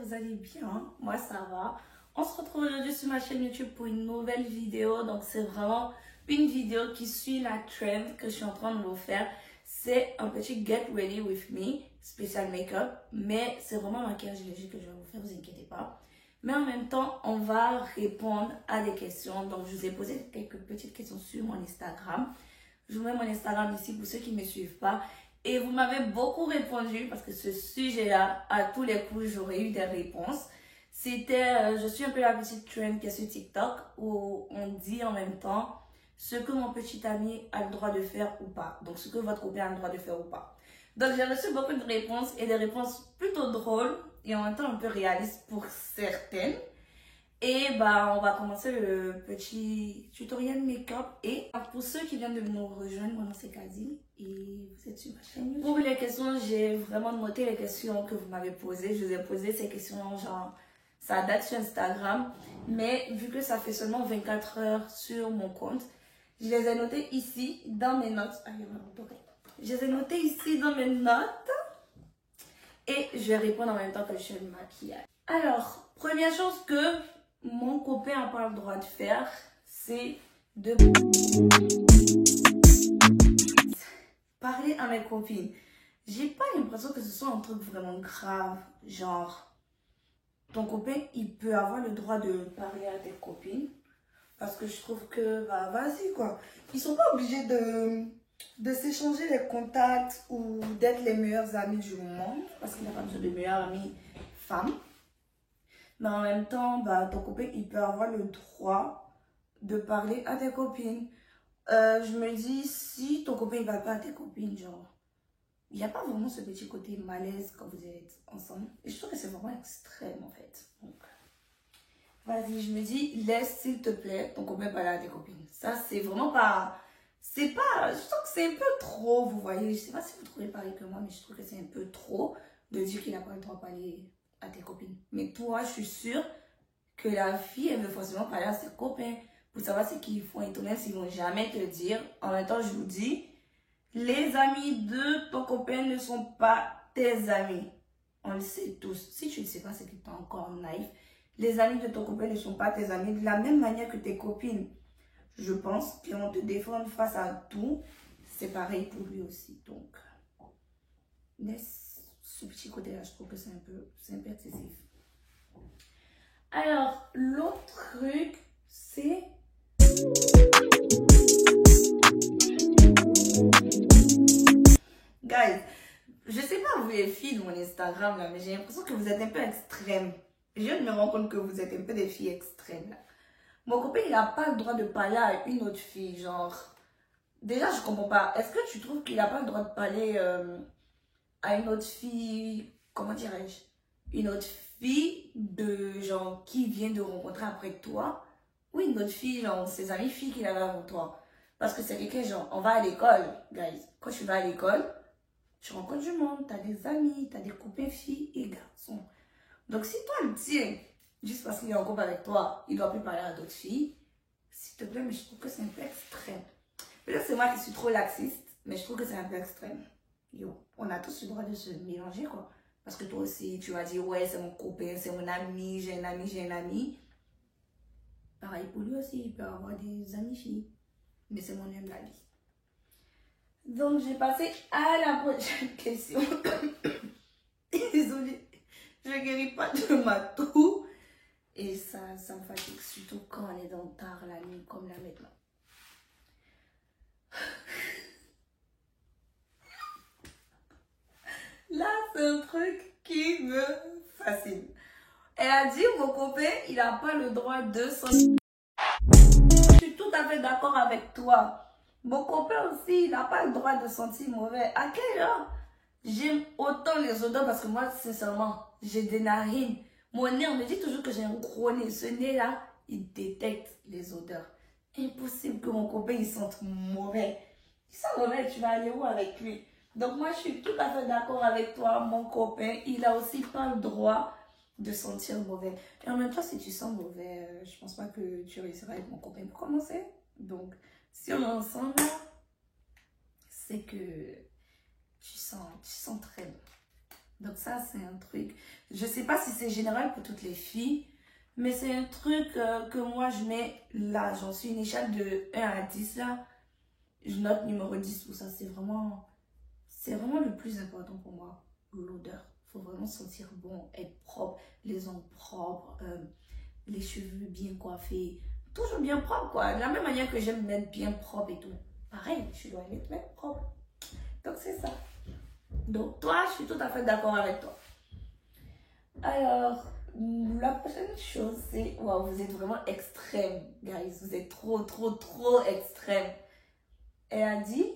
vous allez bien. Moi, ça va. On se retrouve aujourd'hui sur ma chaîne YouTube pour une nouvelle vidéo. Donc, c'est vraiment une vidéo qui suit la trend que je suis en train de vous faire. C'est un petit Get Ready With Me, spécial make-up. Mais c'est vraiment un maquillage léger que je vais vous faire, vous inquiétez pas. Mais en même temps, on va répondre à des questions. Donc, je vous ai posé quelques petites questions sur mon Instagram. Je vous mets mon Instagram ici pour ceux qui ne me suivent pas. Et vous m'avez beaucoup répondu parce que ce sujet-là, à tous les coups, j'aurais eu des réponses. C'était, je suis un peu la petite trend qui est sur TikTok où on dit en même temps ce que mon petit ami a le droit de faire ou pas. Donc, ce que votre copain a le droit de faire ou pas. Donc, j'ai reçu beaucoup de réponses et des réponses plutôt drôles et en même temps un peu réalistes pour certaines. Et bah, on va commencer le petit tutoriel make-up. Et pour ceux qui viennent de nous rejoindre, mon nom c'est Kazi et vous êtes sur ma chaîne YouTube. Pour les questions, j'ai vraiment noté les questions que vous m'avez posées. Je vous ai posé ces questions, genre, ça date sur Instagram. Mais vu que ça fait seulement 24 heures sur mon compte, je les ai notées ici dans mes notes. Je les ai notées ici dans mes notes. Et je vais répondre en même temps que je fais le maquillage. Alors, première chose que mon copain n'a pas le droit de faire, c'est de parler à mes copines. J'ai pas l'impression que ce soit un truc vraiment grave. Genre, ton copain, il peut avoir le droit de parler à tes copines. Parce que je trouve que, bah, vas-y quoi. Ils sont pas obligés de s'échanger les contacts ou d'être les meilleurs amis du monde. Parce qu'il n'a pas besoin de meilleurs amis femmes. Mais en même temps, bah, ton copain, il peut avoir le droit de parler à tes copines. Je me dis, si ton copain ne parle pas à tes copines, genre, il n'y a pas vraiment ce petit côté malaise quand vous êtes ensemble. Et je trouve que c'est vraiment extrême, en fait. Donc, vas-y, je me dis, laisse, s'il te plaît, ton copain parler à tes copines. Ça, c'est vraiment pas... C'est pas... Je trouve que c'est un peu trop, vous voyez. Je sais pas si vous trouvez pareil que moi, mais je trouve que c'est un peu trop de dire qu'il n'a pas le droit de parler à tes copines. Mais toi, je suis sûre que la fille, elle veut forcément parler à ses copains pour savoir ce qu'ils font et tout, même s'ils vont jamais te dire. En même temps, je vous dis, les amis de ton copain ne sont pas tes amis. On le sait tous. Si tu ne le sais pas, c'est que tu es encore naïf. Les amis de ton copain ne sont pas tes amis. De la même manière que tes copines, je pense, qui vont te défendre face à tout, c'est pareil pour lui aussi. Donc, laisse ce petit côté-là, je trouve que c'est un peu excessif. Alors, l'autre truc, c'est... Guys, je sais pas vous les filles de mon Instagram là, mais j'ai l'impression que vous êtes un peu extrêmes. Je viens de me rendre compte que vous êtes un peu des filles extrêmes là. Mon copain, il n'a pas le droit de parler à une autre fille, genre... Déjà, je comprends pas. Est-ce que tu trouves qu'il n'a pas le droit de parler à une autre fille, comment dirais-je, une autre fille de genre qui vient de rencontrer après toi, ou une autre fille, genre ses amies filles qu'il avait avant toi. Parce que c'est quelqu'un, genre, on va à l'école, guys. Quand tu vas à l'école, tu rencontres du monde, tu as des amis, tu as des copains filles et garçons. Donc si toi le tien, juste parce qu'il est en couple avec toi, il ne doit plus parler à d'autres filles, s'il te plaît, mais je trouve que c'est un peu extrême. Peut-être c'est moi qui suis trop laxiste, mais je trouve que c'est un peu extrême. Yo, on a tous le droit de se mélanger, quoi. Parce que toi aussi, tu vas dire, ouais, c'est mon copain, c'est mon ami, j'ai un ami, j'ai un ami. Pareil pour lui aussi, il peut avoir des amis filles. Mais c'est mon humble avis. Donc, j'ai passé à la prochaine question. Désolée, je ne guéris pas de ma toux. Et ça me fatigue, surtout quand on est dans tard la nuit, comme là maintenant. Là, c'est un truc qui me fascine. Elle a dit, mon copain, il n'a pas le droit de sentir. Je suis tout à fait d'accord avec toi. Mon copain aussi, il n'a pas le droit de sentir mauvais. À quelle heure j'aime autant les odeurs? Parce que moi, sincèrement, j'ai des narines. Mon nez, on me dit toujours que j'ai un gros nez. Ce nez-là, il détecte les odeurs. Impossible que mon copain, il sente mauvais. Il sent mauvais, tu vas aller où avec lui? Donc moi, je suis tout à fait d'accord avec toi. Mon copain, il a aussi pas le droit de sentir mauvais. Et en même temps, si tu sens mauvais, je pense pas que tu réussiras avec mon copain pour commencer. Donc, si on est ensemble là, c'est que tu sens très bon. Donc ça, c'est un truc. Je sais pas si c'est général pour toutes les filles, mais c'est un truc que moi, je mets là. J'en suis une échelle de 1 à 10 là. Je note numéro 10 pour ça. C'est vraiment le plus important pour moi. L'odeur. Il faut vraiment sentir bon, être propre, les ongles propres, les cheveux bien coiffés. Toujours bien propre, quoi. De la même manière que j'aime mettre bien propre et tout. Pareil, je dois mettre propre. Donc, c'est ça. Donc, toi, je suis tout à fait d'accord avec toi. Alors, la prochaine chose, c'est... Wow, vous êtes vraiment extrême, guys. Vous êtes trop, trop, trop extrême. Elle a dit...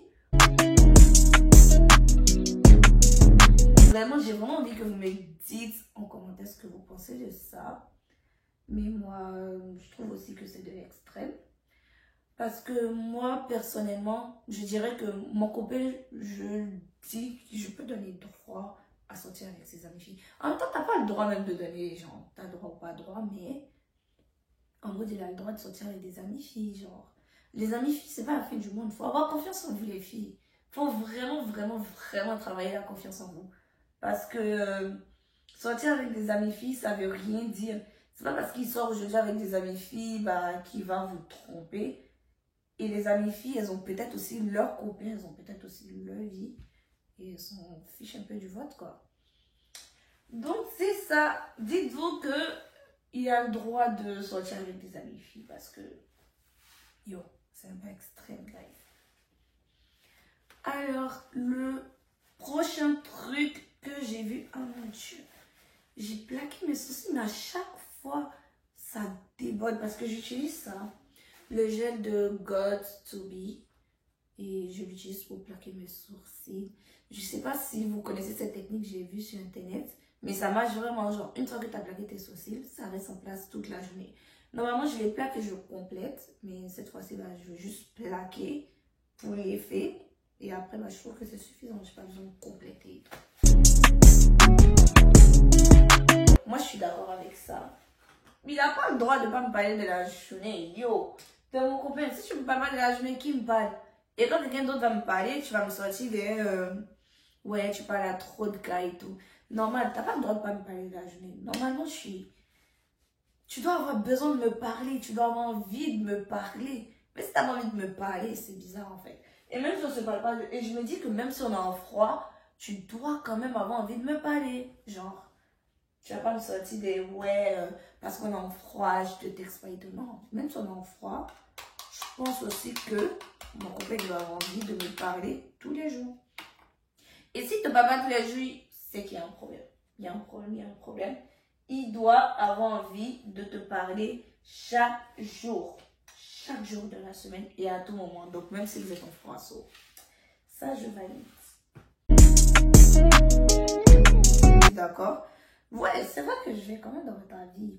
Vraiment, j'ai vraiment envie que vous me dites en commentaire ce que vous pensez de ça. Mais moi, je trouve aussi que c'est de l'extrême. Parce que moi, personnellement, je dirais que mon copain, je dis que je peux donner droit à sortir avec ses amis filles. En même temps, t'as pas le droit même de donner, genre, t'as droit ou pas droit, mais en gros, il a le droit de sortir avec des amis filles, genre. Les amis filles, c'est pas la fin du monde. Faut avoir confiance en vous, les filles. Faut vraiment, vraiment, vraiment travailler la confiance en vous. Parce que sortir avec des amis filles, ça veut rien dire. C'est pas parce qu'il sort aujourd'hui avec des amis filles, bah, qu'il va vous tromper. Et les amies filles, elles ont peut-être aussi leurs copains, elles ont peut-être aussi leur vie. Et elles s'en fichent un peu du vote, quoi. Donc, c'est ça. Dites-vous que il a le droit de sortir avec des amies filles parce que, yo, c'est un peu extrême, guys. Alors, le prochain truc que j'ai vu, oh mon Dieu, j'ai plaqué mes sourcils, mais à chaque fois, ça déborde parce que j'utilise ça. Le gel de God to Be. Et je l'utilise pour plaquer mes sourcils. Je sais pas si vous connaissez cette technique, j'ai vu sur internet. Mais ça marche vraiment. Genre, une fois que tu as plaqué tes sourcils, ça reste en place toute la journée. Normalement, je les plaque et je complète. Mais cette fois-ci, bah, je veux juste plaquer pour l'effet. Et après, bah, je trouve que c'est suffisant. Je n'ai pas besoin de compléter. Moi, je suis d'accord avec ça. Mais il n'a pas le droit de ne pas me parler de la journée. Yo, t'es mon copain. Si tu ne me parles pas de la journée, qui me parle? Et quand quelqu'un d'autre va me parler, tu vas me sortir de... ouais, tu parles à trop de gars et tout. Normal, t'as pas le droit de pas me parler de la journée. Normalement, tu dois avoir besoin de me parler. Tu dois avoir envie de me parler. Mais si t'as pas envie de me parler, c'est bizarre en fait. Et même si on se parle pas... Et je me dis que même si on est en froid, tu dois quand même avoir envie de me parler. Genre... Tu vas pas me sortir des ouais, parce qu'on est en froid, je te texte pas et tout. Non, même si on est en froid, je pense aussi que mon copain doit avoir envie de me parler tous les jours. Et si tu ne parles pas tous les jours, c'est qu'il y a un problème. Il y a un problème, il y a un problème. Il doit avoir envie de te parler chaque jour. Chaque jour de la semaine et à tout moment. Donc même si vous êtes en froid, ça je valide. D'accord? Ouais, c'est vrai que je vais quand même dans votre avis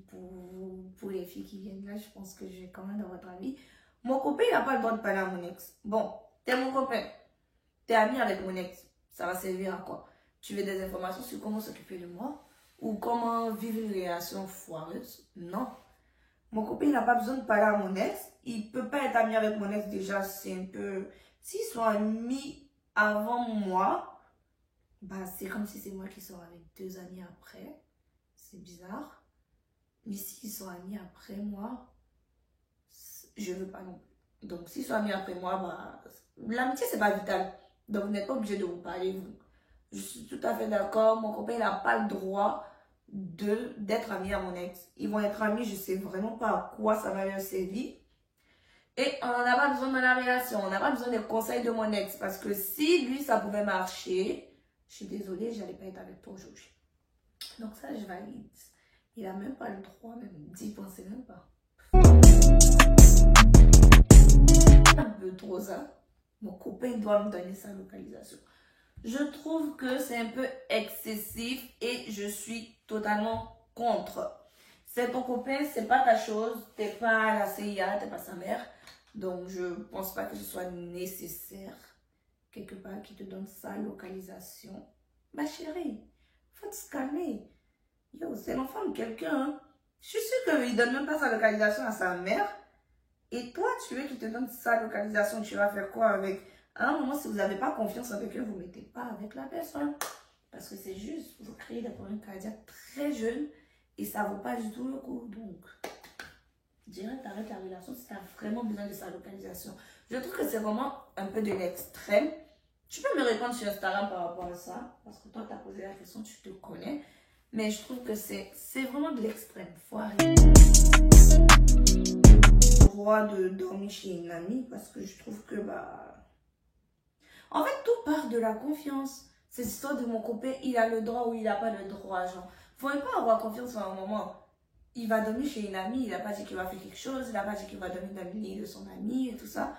pour les filles qui viennent là. Je pense que je vais quand même dans votre avis. Mon copain, il n'a pas le droit de parler à mon ex. Bon, t'es mon copain. T'es ami avec mon ex. Ça va servir à quoi? Tu veux des informations sur comment s'occuper de moi? Ou comment vivre une relation foireuse? Non. Mon copain, il n'a pas besoin de parler à mon ex. Il ne peut pas être ami avec mon ex déjà. C'est un peu... S'ils sont amis avant moi, bah, c'est comme si c'est moi qui sors avec 2 amis après. C'est bizarre. Mais s'ils sont amis après moi, je veux pas non plus. Donc, s'ils sont amis après moi, bah, l'amitié, c'est pas vital. Donc, vous n'êtes pas obligé de vous parler, vous. Je suis tout à fait d'accord. Mon copain, il n'a pas le droit d'être ami à mon ex. Ils vont être amis, je sais vraiment pas à quoi ça va leur servir. Et on n'en a pas besoin dans la relation. On n'a pas besoin des conseils de mon ex. Parce que si lui, ça pouvait marcher, je suis désolée, je n'allais pas être avec toi aujourd'hui. Donc ça, je valide. Il n'a même pas le droit, même d'y penser même pas. Un peu trop ça. Mon copain doit me donner sa localisation. Je trouve que c'est un peu excessif et je suis totalement contre. C'est ton copain, c'est pas ta chose. T'es pas la CIA, t'es pas sa mère. Donc je pense pas que ce soit nécessaire quelque part qui te donne sa localisation. Ma chérie, faut se calmer. Yo, c'est l'enfant de quelqu'un. Hein. Je suis sûre qu'il donne même pas sa localisation à sa mère. Et toi, tu veux qu'il te donne sa localisation, tu vas faire quoi avec? À un moment, si vous n'avez pas confiance en quelqu'un, vous ne mettez pas avec la personne. Parce que c'est juste, vous créez des problèmes cardiaques très jeunes et ça vaut pas du tout le coup. Donc, je dirais t'arrêtes la relation si tu as vraiment besoin de sa localisation. Je trouve que c'est vraiment un peu de l'extrême. Tu peux me répondre sur Instagram par rapport à ça, parce que toi, tu as posé la question, tu te connais. Mais je trouve que c'est vraiment de l'extrême. Faut arrêter. Le droit de dormir chez une amie, parce que je trouve que, en fait, tout part de la confiance. Cette histoire de mon copain, il a le droit ou il n'a pas le droit, genre. Faut même pas avoir confiance à un moment. Il va dormir chez une amie, il n'a pas dit qu'il va faire quelque chose, il n'a pas dit qu'il va dormir dans le lit de son ami et tout ça.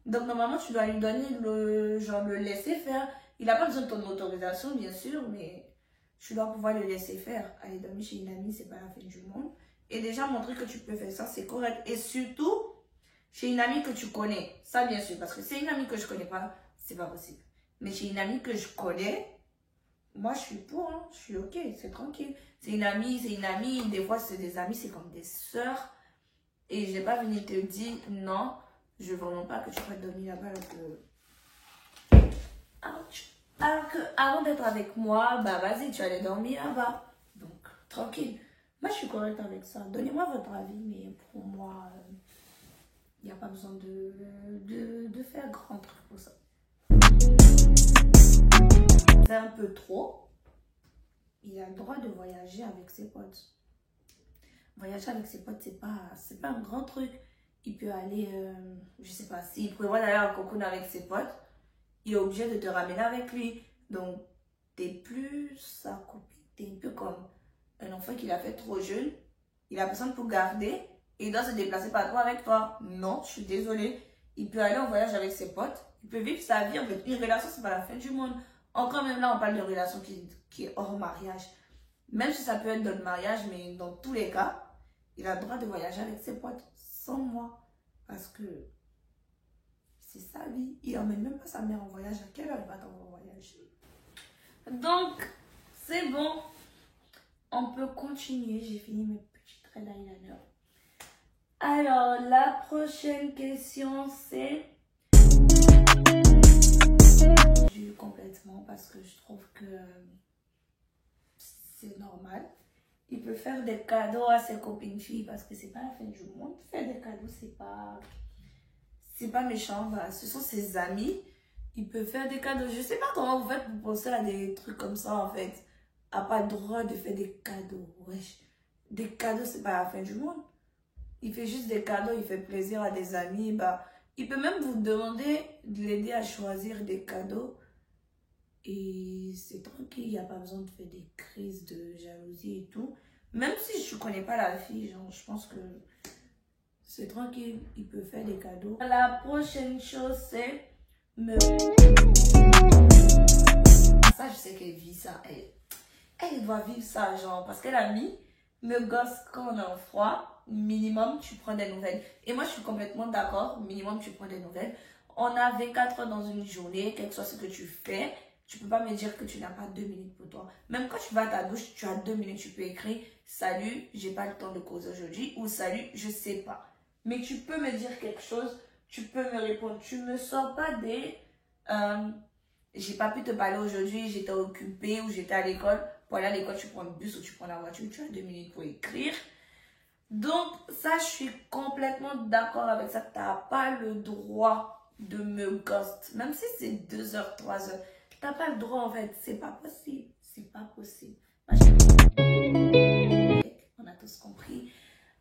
Donc, normalement, tu dois lui donner le laisser faire. Il n'a pas besoin de ton autorisation, bien sûr, mais tu dois pouvoir le laisser faire. Aller dormir chez une amie, c'est pas la fin du monde. Et déjà, montrer que tu peux faire ça, c'est correct. Et surtout, chez une amie que tu connais. Ça, bien sûr, parce que c'est une amie que je connais pas, c'est pas possible. Mais chez une amie que je connais, moi, je suis pour, hein. Je suis ok, c'est tranquille. C'est une amie, c'est une amie. Des fois, c'est des amis, c'est comme des sœurs. Et je n'ai pas venu te dire non. Je veux vraiment pas que tu fasses dormir là-bas alors que avant d'être avec moi, vas-y, tu allais dormir là-bas. Donc, tranquille. Moi, je suis correcte avec ça. Donnez-moi votre avis, mais pour moi, il n'y a pas besoin de faire grand truc pour ça. C'est un peu trop. Il a le droit de voyager avec ses potes. Voyager avec ses potes, c'est pas un grand truc. Il peut aller, je sais pas, s'il prévoit d'aller à Cocoon avec ses potes, il est obligé de te ramener avec lui. Donc, t'es plus sa copine. T'es un peu comme un enfant qu'il a fait trop jeune. Il a personne pour garder et il doit se déplacer partout avec toi. Non, je suis désolée. Il peut aller en voyage avec ses potes. Il peut vivre sa vie. En fait, une relation, c'est pas la fin du monde. Encore même là, on parle de relation qui est hors mariage. Même si ça peut être dans le mariage, mais dans tous les cas, il a le droit de voyager avec ses potes sans moi. Parce que c'est sa vie. Il n'emmène même pas sa mère en voyage. À quelle heure il va t'en voyager? Donc, c'est bon. On peut continuer. J'ai fini mes petits traits d'eyeliner. Alors, la prochaine question, c'est... complètement parce que je trouve que c'est normal. Il peut faire des cadeaux à ses copines filles parce que c'est pas la fin du monde. Faire des cadeaux, c'est pas méchant. Voilà. Ce sont ses amis. Il peut faire des cadeaux. Je sais pas comment vous faites pour penser à des trucs comme ça en fait. A pas le droit de faire des cadeaux. Wesh. Des cadeaux, c'est pas la fin du monde. Il fait juste des cadeaux, il fait plaisir à des amis. Il peut même vous demander de l'aider à choisir des cadeaux. Et c'est tranquille, il n'y a pas besoin de faire des crises de jalousie et tout. Même si je ne connais pas la fille, genre, je pense que c'est tranquille, il peut faire des cadeaux. La prochaine chose, c'est Ça, je sais qu'elle vit ça. Elle doit vivre ça, genre, parce qu'elle a mis me gosse quand on est en froid, minimum, tu prends des nouvelles. Et moi, je suis complètement d'accord, minimum, tu prends des nouvelles. On a 24 heures dans une journée, quel que soit ce que tu fais. Tu peux pas me dire que tu n'as pas 2 minutes pour toi. Même quand tu vas à ta douche, tu as 2 minutes, tu peux écrire « Salut, j'ai pas le temps de causer aujourd'hui » ou « Salut, je sais pas ». Mais tu peux me dire quelque chose, tu peux me répondre. Tu me sors pas des j'ai pas pu te parler aujourd'hui, j'étais occupée ou j'étais à l'école. Pour aller à l'école, tu prends le bus ou tu prends la voiture, tu as 2 minutes pour écrire. Donc, ça, je suis complètement d'accord avec ça. Tu n'as pas le droit de me ghost. Même si c'est 2 heures, 3 heures. Tu n'as pas le droit, en fait. C'est pas possible. C'est pas possible. On a tous compris.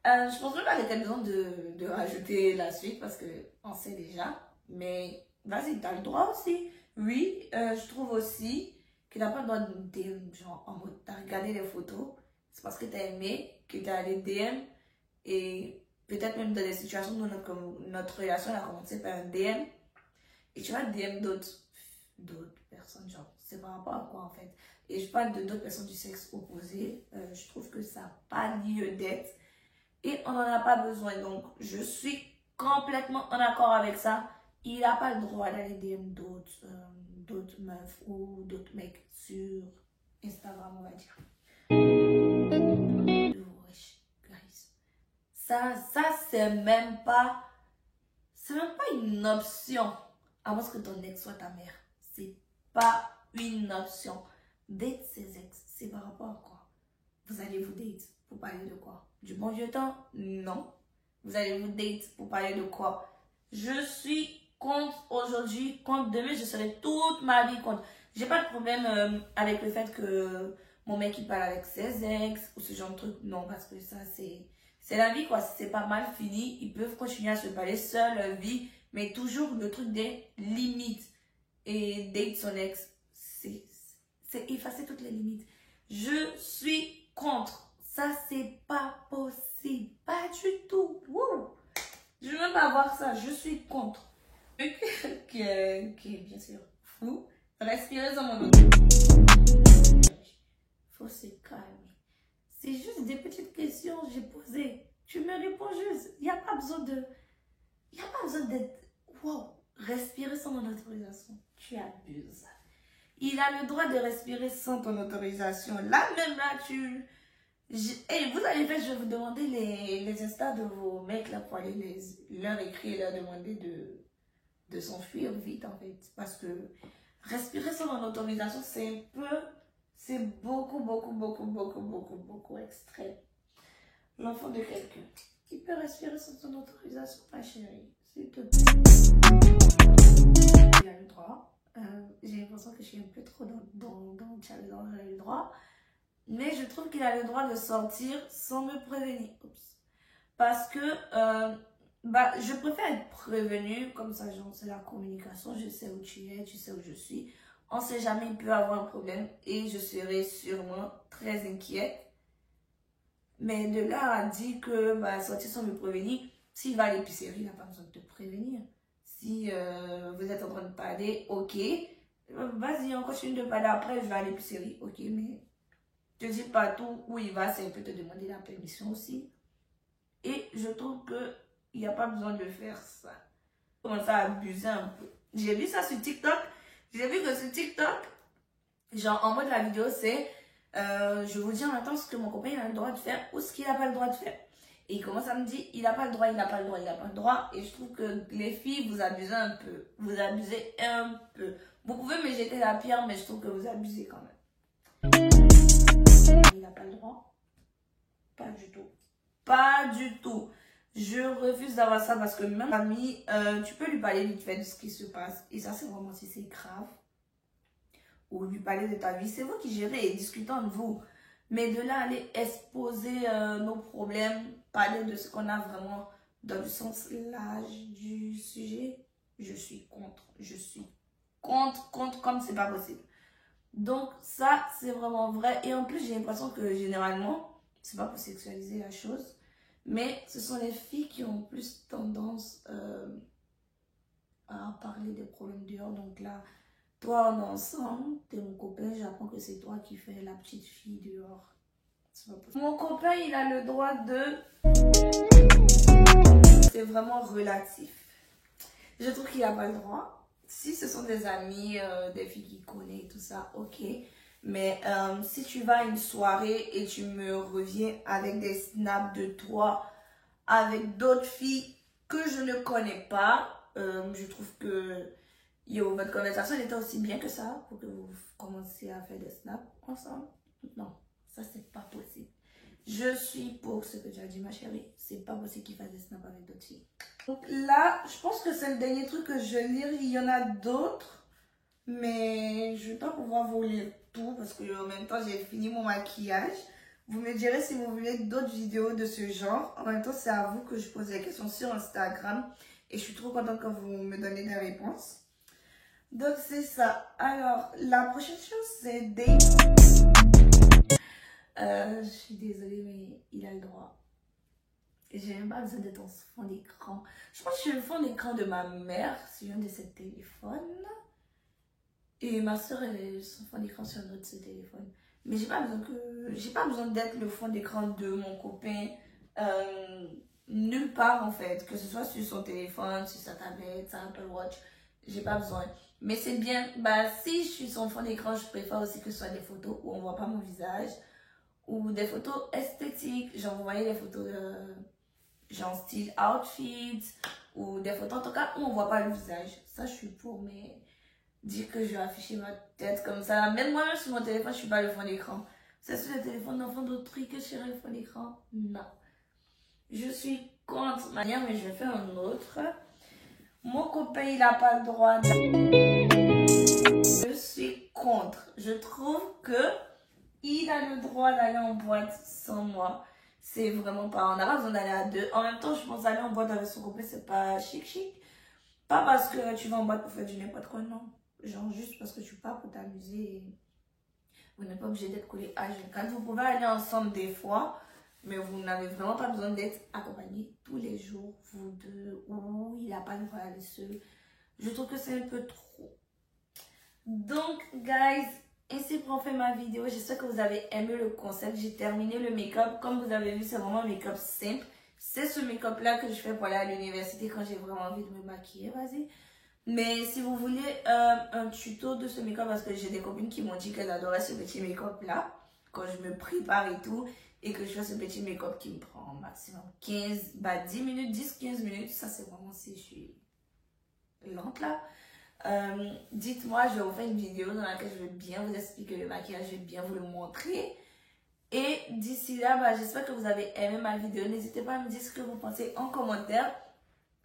Je pense pas qu'il y ait besoin de rajouter la suite parce qu'on sait déjà. Mais vas-y, tu as le droit aussi. Oui, je trouve aussi que tu n'as pas le droit de DM, genre en mode, tu as regardé les photos, c'est parce que tu as aimé, que tu as allé DM, et peut-être même dans des situations où notre relation a commencé par un DM, et tu vas DM d'autres personnes, genre, c'est par rapport à quoi en fait? Et je parle de d'autres personnes du sexe opposé, je trouve que ça n'a pas lieu d'être, et on n'en a pas besoin, donc je suis complètement en accord avec ça. Il n'a pas le droit d'aller DM d'autres meufs ou d'autres mecs sur Instagram, on va dire. Wesh, guys. Ça c'est même pas une option. À moins que ton ex soit ta mère. C'est pas une option. date ses ex, c'est par rapport à quoi? Vous allez vous date pour parler de quoi? Du bon vieux temps? Non. Vous allez vous date pour parler de quoi? Je suis contre aujourd'hui, contre demain, je serai toute ma vie contre. J'ai pas de problème avec le fait que mon mec il parle avec ses ex ou ce genre de truc. Non, parce que ça c'est la vie quoi. Si c'est pas mal fini, ils peuvent continuer à se parler seule, leur vie, mais toujours le truc des limites. Et date son ex, c'est effacer toutes les limites. Je suis contre. Ça, c'est pas possible. Pas du tout. Wouh. Je veux même pas voir ça. Je suis contre. Qui est bien sûr fou. Respirer dans mon faut se calmer. C'est juste des petites questions que j'ai posées. Tu me réponds juste. Il n'y a pas besoin de... Il n'y a pas besoin d'être... Wow. Respirer sans mon autorisation. Tu abuses. Il a le droit de respirer sans ton autorisation. Là, même là, tu... Et vous allez faire, je vais vous demander les instas de vos mecs là pour aller leur écrire et leur demander de s'enfuir vite en fait. Parce que respirer sans mon autorisation, c'est beaucoup extrême. L'enfant de quelqu'un qui peut respirer sans ton autorisation, ma chérie, s'il te plaît. Il a le droit. J'ai l'impression que je suis un peu trop dans le challenge, dans le droit. Mais je trouve qu'il a le droit de sortir sans me prévenir. Oups. Parce que je préfère être prévenue, comme ça genre c'est la communication, je sais où tu es, tu sais où je suis. On ne sait jamais, il peut avoir un problème et je serai sûrement très inquiète. Mais de là à dire que sortir sans me prévenir, s'il va à l'épicerie, il n'a pas besoin de te prévenir. Si vous êtes en train de parler, ok, vas-y, on continue de parler après, je vais à l'épicerie, ok, mais je ne dis pas tout où il va, c'est un peu te demander la permission aussi. Et je trouve qu'il n'y a pas besoin de faire ça. Commencer à abuser un peu. J'ai vu ça sur TikTok. J'ai vu que sur TikTok, genre en mode la vidéo, c'est je vous dis en même temps ce que mon copain a le droit de faire ou ce qu'il n'a pas le droit de faire. Et il commence à me dire, il n'a pas le droit, il n'a pas le droit, il n'a pas le droit. Et je trouve que les filles, vous abusez un peu. Vous abusez un peu. Vous pouvez me jeter la pierre, mais je trouve que vous abusez quand même. Il n'a pas le droit. Pas du tout. Pas du tout. Je refuse d'avoir ça parce que même ami, tu peux lui parler vite fait de ce qui se passe. Et ça, c'est vraiment si c'est grave. Ou lui parler de ta vie. C'est vous qui gérez et discutez entre vous. Mais de là, aller exposer nos problèmes, parler de ce qu'on a vraiment dans le sens large du sujet, je suis contre. Je suis contre comme c'est pas possible. Donc ça, c'est vraiment vrai. Et en plus, j'ai l'impression que généralement, c'est pas pour sexualiser la chose, mais ce sont les filles qui ont plus tendance à parler des problèmes dehors. Donc là, toi, on est ensemble, t'es mon copain, j'apprends que c'est toi qui fais la petite fille dehors. C'est pas possible. Mon copain, il a le droit de... C'est vraiment relatif. Je trouve qu'il n'a pas le droit. Si ce sont des amis, des filles qu'il connaît et tout ça, ok. Mais si tu vas à une soirée et tu me reviens avec des snaps de toi, avec d'autres filles que je ne connais pas, je trouve que votre conversation était aussi bien que ça pour que vous commenciez à faire des snaps ensemble. Non, ça c'est pas possible. Je suis pour ce que tu as dit ma chérie. C'est pas possible qu'il fasse des snaps avec d'autres filles. Donc là, je pense que c'est le dernier truc que je vais lire. Il y en a d'autres, mais je ne vais pas pouvoir vous lire tout parce que en même temps, j'ai fini mon maquillage. Vous me direz si vous voulez d'autres vidéos de ce genre. En même temps, c'est à vous que je pose des questions sur Instagram. Et je suis trop contente quand vous me donnez des réponses. Donc, c'est ça. Alors, la prochaine chose, c'est des... je suis désolée, mais il a le droit. J'ai même pas besoin d'être en fond d'écran. Je pense que je suis le fond d'écran de ma mère sur un de ses téléphones. Et ma soeur, elle est son fond d'écran sur un autre de ses téléphones. Mais j'ai pas besoin d'être le fond d'écran de mon copain nulle part en fait. Que ce soit sur son téléphone, sur sa tablette, sa Apple Watch. J'ai pas besoin. Mais c'est bien. Si je suis son fond d'écran, je préfère aussi que ce soit des photos où on voit pas mon visage. Ou des photos esthétiques. Genre, vous voyez les photos genre style outfit. Ou des photos en tout cas où on voit pas le visage. Ça, je suis pour. Mais dire que je vais afficher ma tête comme ça. Même moi, sur mon téléphone, je suis pas le fond d'écran. C'est sur le téléphone d'enfant d'autrui que je serai le fond d'écran. Non. Je suis contre manière, mais je vais faire un autre. Mon copain, il n'a pas le droit de... Je suis contre. Je trouve que il a le droit d'aller en boîte sans moi. C'est vraiment pas... On n'a pas besoin d'aller à deux. En même temps, je pense aller en boîte avec son copain, c'est pas chic. Pas parce que tu vas en boîte pour faire du n'importe quoi, non. Genre juste parce que tu pars pour t'amuser. Vous n'êtes pas obligé d'être collés à H24. Vous pouvez aller ensemble des fois, mais vous n'avez vraiment pas besoin d'être accompagnés tous les jours, vous deux, ou il n'a pas le droit d'aller seul. Je trouve que c'est un peu trop. Donc, guys, ainsi pour faire ma vidéo. J'espère que vous avez aimé le concept. J'ai terminé le make-up. Comme vous avez vu, c'est vraiment un make-up simple. C'est ce make-up-là que je fais pour aller à l'université quand j'ai vraiment envie de me maquiller. Vas-y. Mais si vous voulez un tuto de ce make-up, parce que j'ai des copines qui m'ont dit qu'elles adoraient ce petit make-up-là, quand je me prépare et tout, et que je fais ce petit make-up qui me prend maximum 10 minutes, 10-15 minutes. Ça, c'est vraiment si je suis lente là. Dites-moi, je vais vous faire une vidéo dans laquelle je vais bien vous expliquer le maquillage, je vais bien vous le montrer. Et d'ici là, j'espère que vous avez aimé ma vidéo. N'hésitez pas à me dire ce que vous pensez en commentaire.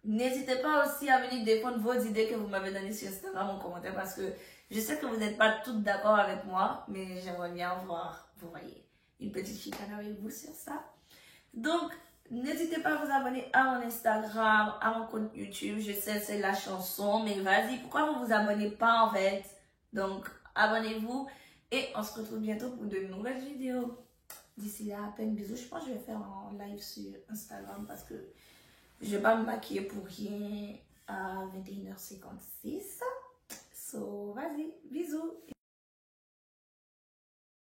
N'hésitez pas aussi à venir défendre vos idées que vous m'avez données sur Instagram en commentaire parce que je sais que vous n'êtes pas toutes d'accord avec moi, mais j'aimerais bien voir, vous voyez, une petite chicane avec vous sur ça. Donc, n'hésitez pas à vous abonner à mon Instagram, à mon compte YouTube. Je sais, c'est la chanson, mais vas-y, pourquoi vous vous abonnez pas en fait? Donc, abonnez-vous et on se retrouve bientôt pour de nouvelles vidéos. D'ici là, plein de bisous. Je pense que je vais faire un live sur Instagram parce que je vais pas me maquiller pour rien à 21h56.